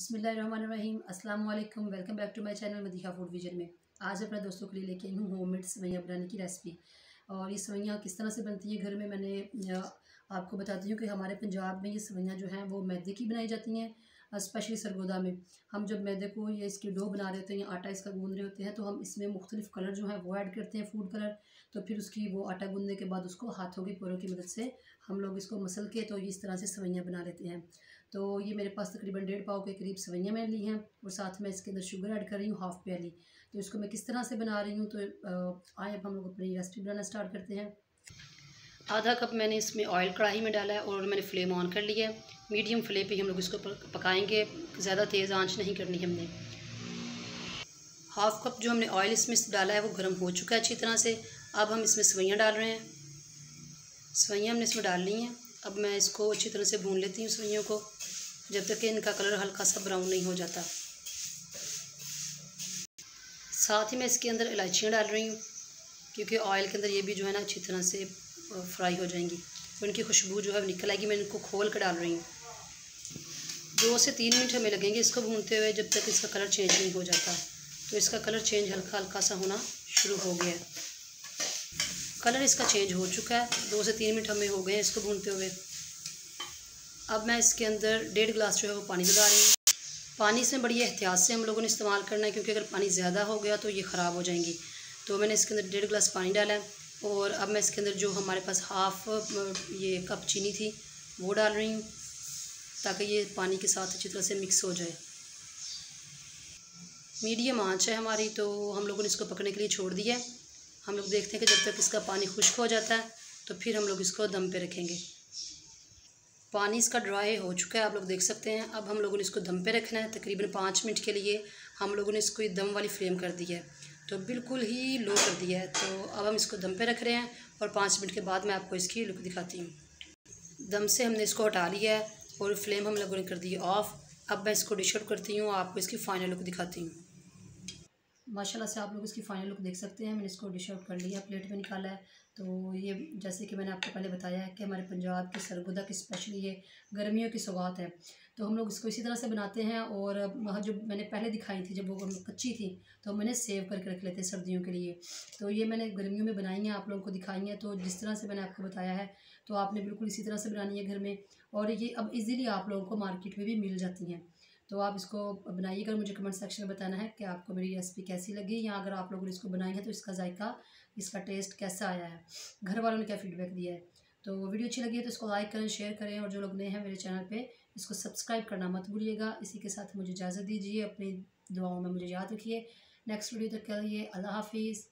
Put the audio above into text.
बिस्मिल्लाहिर्रहमानिर्रहीम अस्सलाम वालेकुम। Welcome back to my channel Madiha food vision में। आज अपने दोस्तों के लिए लेके आई हूँ होममेड सेवइयाँ बनाने की रेसिपी। और ये सेवइयाँ किस तरह से बनती हैं घर में, मैंने आपको बताती हूँ कि हमारे पंजाब में ये सेवइयाँ जो हैं वो मैदे की बनाई जाती हैं। स्पेशली सरगोदा में हम जब मैदे को ये इसकी डो बना रहे होते हैं या आटा इसका गूंद रहे होते हैं तो हम इसमें मुख्तलिफ कलर जो है वो ऐड करते हैं, फूड कलर। तो फिर उसकी वो आटा गूंदने के बाद उसको हाथों की पोरों की मदद से हम लोग इसको मसल के तो इस तरह से सेवइयाँ बना लेते हैं। तो ये मेरे पास तकरीबन 1.5 पाव के करीब सेवइयाँ मैंने ली हैं और साथ में इसके अंदर शुगर ऐड कर रही हूँ हाफ़ प्याली। तो इसको मैं किस तरह से बना रही हूँ तो आए अब हम लोग अपनी रेसिपी बनाना स्टार्ट करते हैं। आधा कप मैंने इसमें ऑयल कढ़ाई में डाला है और मैंने फ्लेम ऑन कर लिया है। मीडियम फ्लेम पे हम लोग इसको पकाएंगे, ज़्यादा तेज़ आंच नहीं करनी हमने। हाफ़ कप जो हमने ऑयल इसमें डाला है वो गर्म हो चुका है अच्छी तरह से। अब हम इसमें सेवइयाँ डाल रहे हैं। सेवइयाँ हमने इसमें डाल ली हैं। अब मैं इसको अच्छी तरह से भून लेती हूँ सेवइयों को, जब तक कि इनका कलर हल्का सा ब्राउन नहीं हो जाता। साथ ही मैं इसके अंदर इलायचियाँ डाल रही हूँ, क्योंकि ऑयल के अंदर ये भी जो है ना अच्छी तरह से फ्राई हो जाएंगी तो इनकी खुशबू जो है निकल आएगी। मैं इनको खोल कर डाल रही हूँ। 2 से 3 मिनट हमें लगेंगे इसको भूनते हुए, जब तक इसका कलर चेंज नहीं हो जाता। तो इसका कलर चेंज हल्का हल्का सा होना शुरू हो गया है। कलर इसका चेंज हो चुका है। 2 से 3 मिनट हमें हो गए इसको भूनते हुए। अब मैं इसके अंदर 1.5 गिलास जो है वो पानी लगा रही हूँ। पानी इसमें बड़ी एहतियात से हम लोगों ने इस्तेमाल करना है, क्योंकि अगर पानी ज़्यादा हो गया तो ये ख़राब हो जाएंगी। तो मैंने इसके अंदर 1.5 गिलास पानी डाला है और अब मैं इसके अंदर जो हमारे पास हाफ़ ये कप चीनी थी वो डाल रही हूँ, ताकि ये पानी के साथ अच्छी तरह से मिक्स हो जाए। मीडियम आंच है हमारी, तो हम लोगों ने इसको पकने के लिए छोड़ दिया है। हम लोग देखते हैं कि जब तक इसका पानी खुश्क हो जाता है तो फिर हम लोग इसको दम पे रखेंगे। पानी इसका ड्राई हो चुका है, आप लोग देख सकते हैं। अब हम लोगों ने इसको दम पे रखना है तकरीबन 5 मिनट के लिए। हम लोगों ने इसको दम वाली फ्लेम कर दी है, तो बिल्कुल ही लो कर दिया है। तो अब हम इसको दम पे रख रहे हैं और 5 मिनट के बाद मैं आपको इसकी लुक दिखाती हूँ। दम से हमने इसको हटा लिया है और फ्लेम हम लोगों ने कर दी है ऑफ़। अब मैं इसको डिश आउट करती हूँ, आपको इसकी फ़ाइनल लुक दिखाती हूँ। माशाल्लाह से आप लोग इसकी फ़ाइनल लुक देख सकते हैं। मैंने इसको डिश आउट कर लिया, प्लेट में निकाला है। तो ये जैसे कि मैंने आपको पहले बताया है कि हमारे पंजाब की सरगोदा की स्पेशली ये गर्मियों की सौगात है। तो हम लोग इसको इसी तरह से बनाते हैं। और वहाँ जो मैंने पहले दिखाई थी जब वो कच्ची थी तो मैंने सेव करके रख लेते हैं सर्दियों के लिए। तो ये मैंने गर्मियों में बनाई हैं, आप लोगों को दिखाई हैं। तो जिस तरह से मैंने आपको बताया है तो आपने बिल्कुल इसी तरह से बनानी है घर में। और ये अब ईज़िली आप लोगों को मार्केट में भी मिल जाती हैं। तो आप इसको बनाइएगा। मुझे कमेंट सेक्शन में बताना है कि आपको मेरी रेसिपी कैसी लगी, या अगर आप लोगों ने इसको बनाई है तो इसका जायका, इसका टेस्ट कैसा आया है, घर वालों ने क्या फ़ीडबैक दिया है। तो वीडियो अच्छी लगी है तो इसको लाइक करें, शेयर करें, और जो लोग नए हैं मेरे चैनल पे इसको सब्सक्राइब करना मत भूलिएगा। इसी के साथ मुझे इजाज़त दीजिए, अपनी दुआओं में मुझे याद रखिए। नेक्स्ट वीडियो तक के लिए अल्लाह हाफिज़।